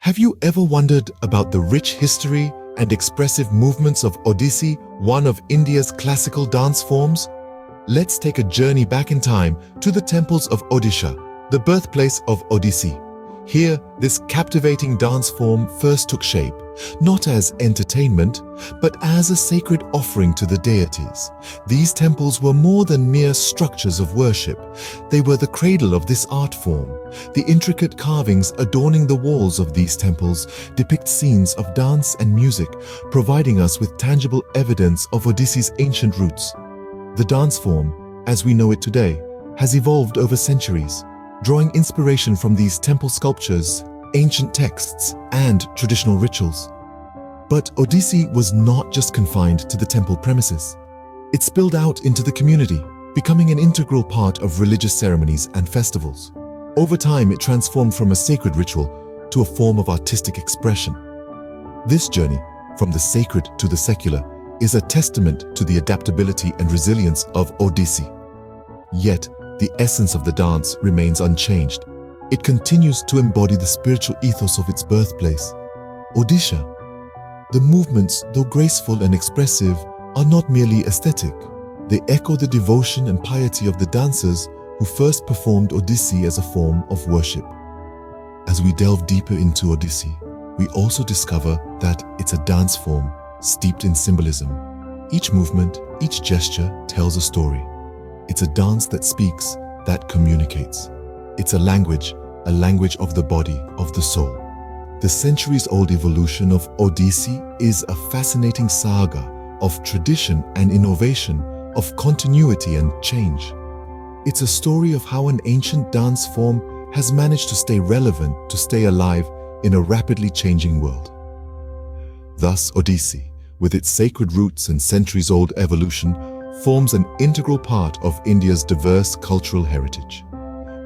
Have you ever wondered about the rich history and expressive movements of Odissi, one of India's classical dance forms? Let's take a journey back in time to the temples of Odisha, the birthplace of Odissi. Here, this captivating dance form first took shape, not as entertainment, but as a sacred offering to the deities. These temples were more than mere structures of worship. They were the cradle of this art form. The intricate carvings adorning the walls of these temples depict scenes of dance and music, providing us with tangible evidence of Odissi's ancient roots. The dance form, as we know it today, has evolved over centuries, drawing inspiration from these temple sculptures, ancient texts, and traditional rituals. But Odissi was not just confined to the temple premises. It spilled out into the community, becoming an integral part of religious ceremonies and festivals. Over time, it transformed from a sacred ritual to a form of artistic expression. This journey, from the sacred to the secular, is a testament to the adaptability and resilience of Odissi. Yet, the essence of the dance remains unchanged. It continues to embody the spiritual ethos of its birthplace. Odisha. The movements, though graceful and expressive, are not merely aesthetic. They echo the devotion and piety of the dancers who first performed Odissi as a form of worship. As we delve deeper into Odissi, we also discover that it's a dance form steeped in symbolism. Each movement, each gesture tells a story. It's a dance that speaks, that communicates. It's a language of the body, of the soul. The centuries-old evolution of Odissi is a fascinating saga of tradition and innovation, of continuity and change. It's a story of how an ancient dance form has managed to stay relevant, to stay alive in a rapidly changing world. Thus, Odissi, with its sacred roots and centuries-old evolution, forms an integral part of India's diverse cultural heritage.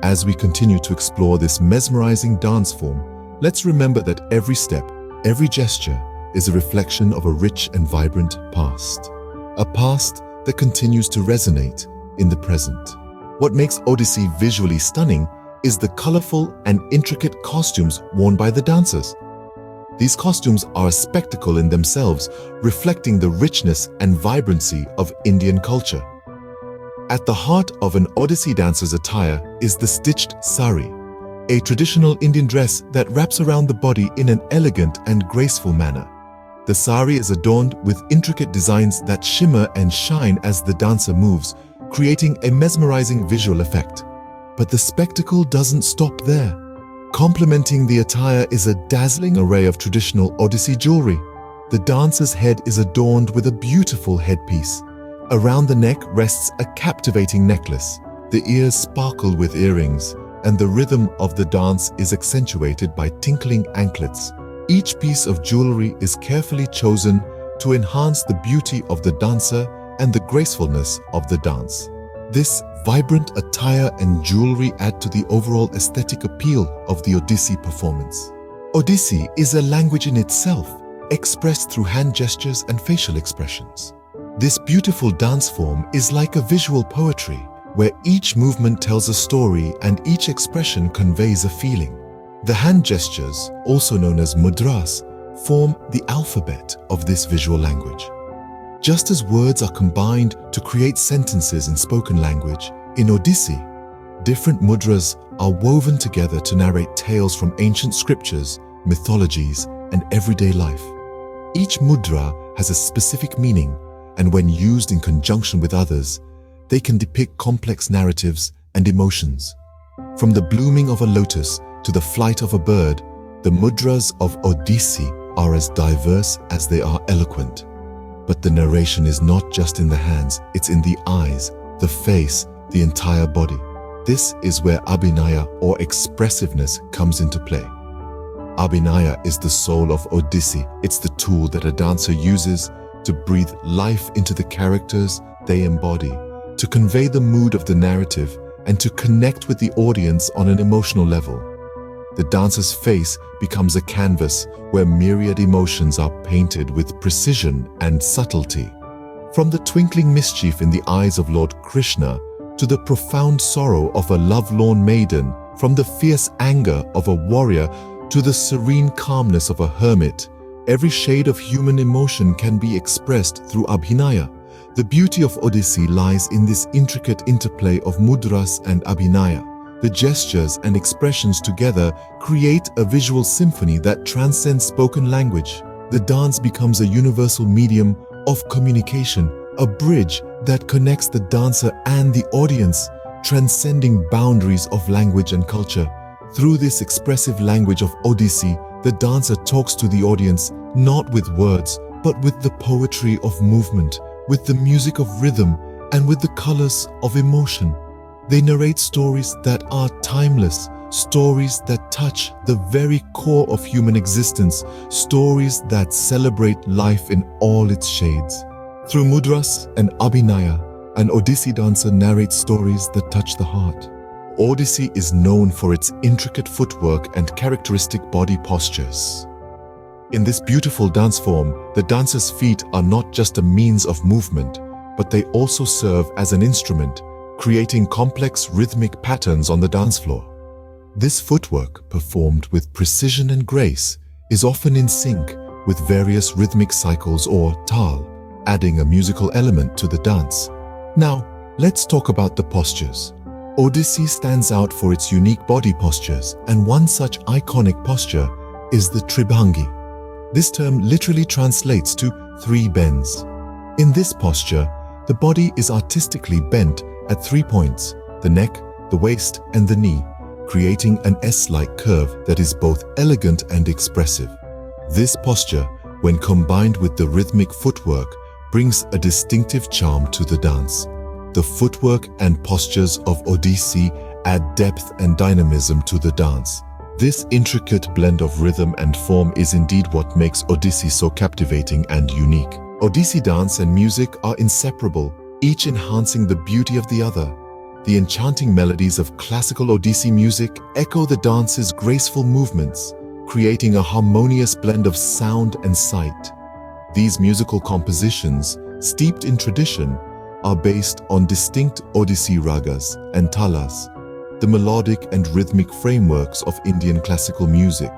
As we continue to explore this mesmerizing dance form, let's remember that every step, every gesture is a reflection of a rich and vibrant past. A past that continues to resonate in the present. What makes Odissi visually stunning is the colorful and intricate costumes worn by the dancers. These costumes are a spectacle in themselves, reflecting the richness and vibrancy of Indian culture. At the heart of an Odissi dancer's attire is the stitched sari, a traditional Indian dress that wraps around the body in an elegant and graceful manner. The sari is adorned with intricate designs that shimmer and shine as the dancer moves, creating a mesmerizing visual effect. But the spectacle doesn't stop there. Complementing the attire is a dazzling array of traditional Odissi jewelry. The dancer's head is adorned with a beautiful headpiece. Around the neck rests a captivating necklace. The ears sparkle with earrings, and the rhythm of the dance is accentuated by tinkling anklets. Each piece of jewelry is carefully chosen to enhance the beauty of the dancer and the gracefulness of the dance. This vibrant attire and jewelry add to the overall aesthetic appeal of the Odissi performance. Odissi is a language in itself, expressed through hand gestures and facial expressions. This beautiful dance form is like a visual poetry, where each movement tells a story and each expression conveys a feeling. The hand gestures, also known as mudras, form the alphabet of this visual language. Just as words are combined to create sentences in spoken language, in Odissi, different mudras are woven together to narrate tales from ancient scriptures, mythologies, and everyday life. Each mudra has a specific meaning, and when used in conjunction with others, they can depict complex narratives and emotions. From the blooming of a lotus to the flight of a bird, the mudras of Odissi are as diverse as they are eloquent. But the narration is not just in the hands, it's in the eyes, the face, the entire body. This is where abhinaya or expressiveness comes into play. Abhinaya is the soul of Odissi. It's the tool that a dancer uses to breathe life into the characters they embody, to convey the mood of the narrative, and to connect with the audience on an emotional level. The dancer's face becomes a canvas where myriad emotions are painted with precision and subtlety. From the twinkling mischief in the eyes of Lord Krishna to the profound sorrow of a lovelorn maiden, from the fierce anger of a warrior to the serene calmness of a hermit, every shade of human emotion can be expressed through abhinaya. The beauty of Odissi lies in this intricate interplay of mudras and abhinaya. The gestures and expressions together create a visual symphony that transcends spoken language. The dance becomes a universal medium of communication, a bridge that connects the dancer and the audience, transcending boundaries of language and culture. Through this expressive language of Odissi, the dancer talks to the audience not with words, but with the poetry of movement, with the music of rhythm, and with the colors of emotion. They narrate stories that are timeless, stories that touch the very core of human existence, stories that celebrate life in all its shades. Through mudras and abhinaya, an Odissi dancer narrates stories that touch the heart. Odissi is known for its intricate footwork and characteristic body postures. In this beautiful dance form, the dancer's feet are not just a means of movement, but they also serve as an instrument, creating complex rhythmic patterns on the dance floor. This footwork, performed with precision and grace, is often in sync with various rhythmic cycles or tal, adding a musical element to the dance. Now, let's talk about the postures. Odissi stands out for its unique body postures, and one such iconic posture is the Tribhangi. This term literally translates to three bends. In this posture, the body is artistically bent at 3 points: the neck, the waist, and the knee, creating an S-like curve that is both elegant and expressive. This posture, when combined with the rhythmic footwork, brings a distinctive charm to the dance. The footwork and postures of Odissi add depth and dynamism to the dance. This intricate blend of rhythm and form is indeed what makes Odissi so captivating and unique. Odissi dance and music are inseparable, each enhancing the beauty of the other. The enchanting melodies of classical Odissi music echo the dance's graceful movements, creating a harmonious blend of sound and sight. These musical compositions, steeped in tradition, are based on distinct Odissi ragas and talas, the melodic and rhythmic frameworks of Indian classical music.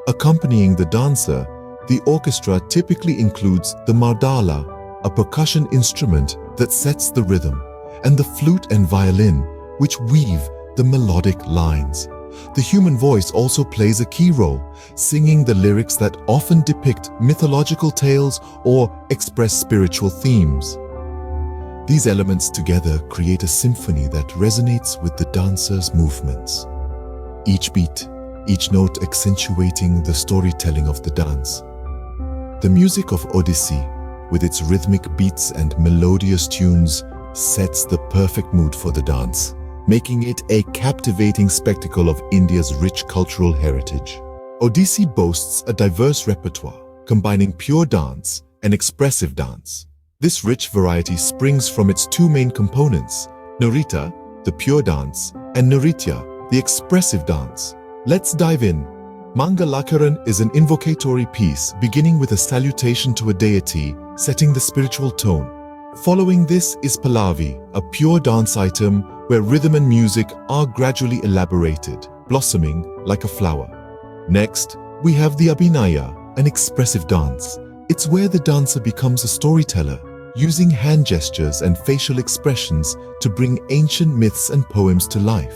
Accompanying the dancer, the orchestra typically includes the mardala, a percussion instrument that sets the rhythm, and the flute and violin, which weave the melodic lines. The human voice also plays a key role, singing the lyrics that often depict mythological tales or express spiritual themes. These elements together create a symphony that resonates with the dancer's movements. Each beat, each note accentuating the storytelling of the dance. The music of Odissi, with its rhythmic beats and melodious tunes, sets the perfect mood for the dance, making it a captivating spectacle of India's rich cultural heritage. Odissi boasts a diverse repertoire, combining pure dance and expressive dance. This rich variety springs from its two main components, Narita, the pure dance, and Naritya, the expressive dance. Let's dive in. Mangalakaran is an invocatory piece beginning with a salutation to a deity, setting the spiritual tone. Following this is Pallavi, a pure dance item where rhythm and music are gradually elaborated, blossoming like a flower. Next, we have the Abhinaya, an expressive dance. It's where the dancer becomes a storyteller, using hand gestures and facial expressions to bring ancient myths and poems to life.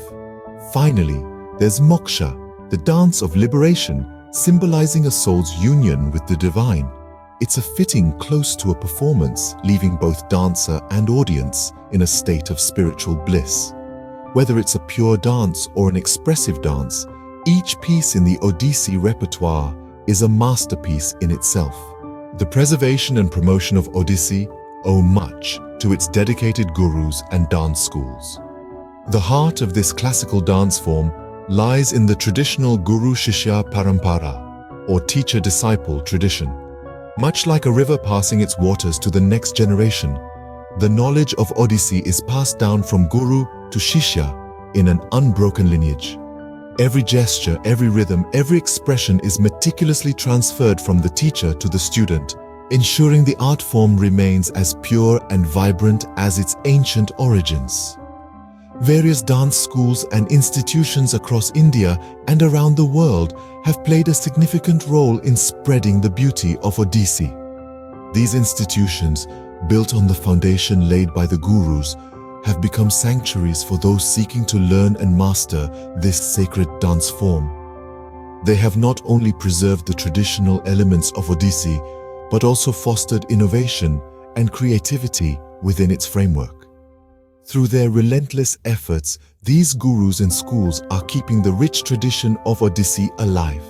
Finally, there's Moksha, the dance of liberation, symbolizing a soul's union with the divine. It's a fitting close to a performance, leaving both dancer and audience in a state of spiritual bliss. Whether it's a pure dance or an expressive dance, each piece in the Odissi repertoire is a masterpiece in itself. The preservation and promotion of Odissi owe much to its dedicated gurus and dance schools. The heart of this classical dance form lies in the traditional Guru-Shishya Parampara, or teacher-disciple tradition. Much like a river passing its waters to the next generation, the knowledge of Odissi is passed down from Guru to Shishya in an unbroken lineage. Every gesture, every rhythm, every expression is meticulously transferred from the teacher to the student, ensuring the art form remains as pure and vibrant as its ancient origins. Various dance schools and institutions across India and around the world have played a significant role in spreading the beauty of Odissi. These institutions, built on the foundation laid by the gurus, have become sanctuaries for those seeking to learn and master this sacred dance form. They have not only preserved the traditional elements of Odissi, but also fostered innovation and creativity within its framework. Through their relentless efforts, these gurus and schools are keeping the rich tradition of Odissi alive.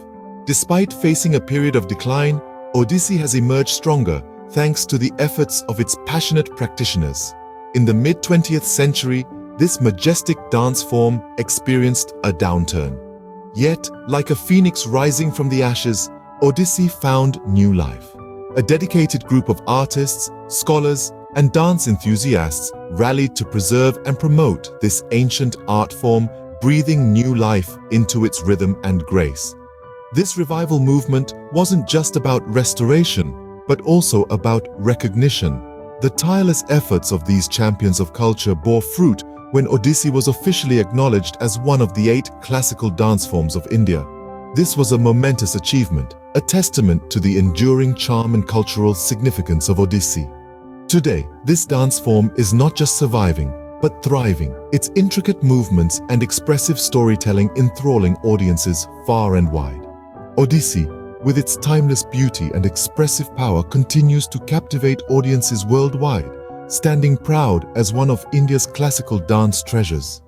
Despite facing a period of decline, Odissi has emerged stronger thanks to the efforts of its passionate practitioners. In the mid-20th century, this majestic dance form experienced a downturn. Yet, like a phoenix rising from the ashes, Odissi found new life. A dedicated group of artists, scholars, and dance enthusiasts rallied to preserve and promote this ancient art form, breathing new life into its rhythm and grace. This revival movement wasn't just about restoration, but also about recognition. The tireless efforts of these champions of culture bore fruit when Odissi was officially acknowledged as one of the 8 classical dance forms of India. This was a momentous achievement, a testament to the enduring charm and cultural significance of Odissi. Today, this dance form is not just surviving, but thriving, its intricate movements and expressive storytelling enthralling audiences far and wide. Odissi, with its timeless beauty and expressive power, continues to captivate audiences worldwide, standing proud as one of India's classical dance treasures.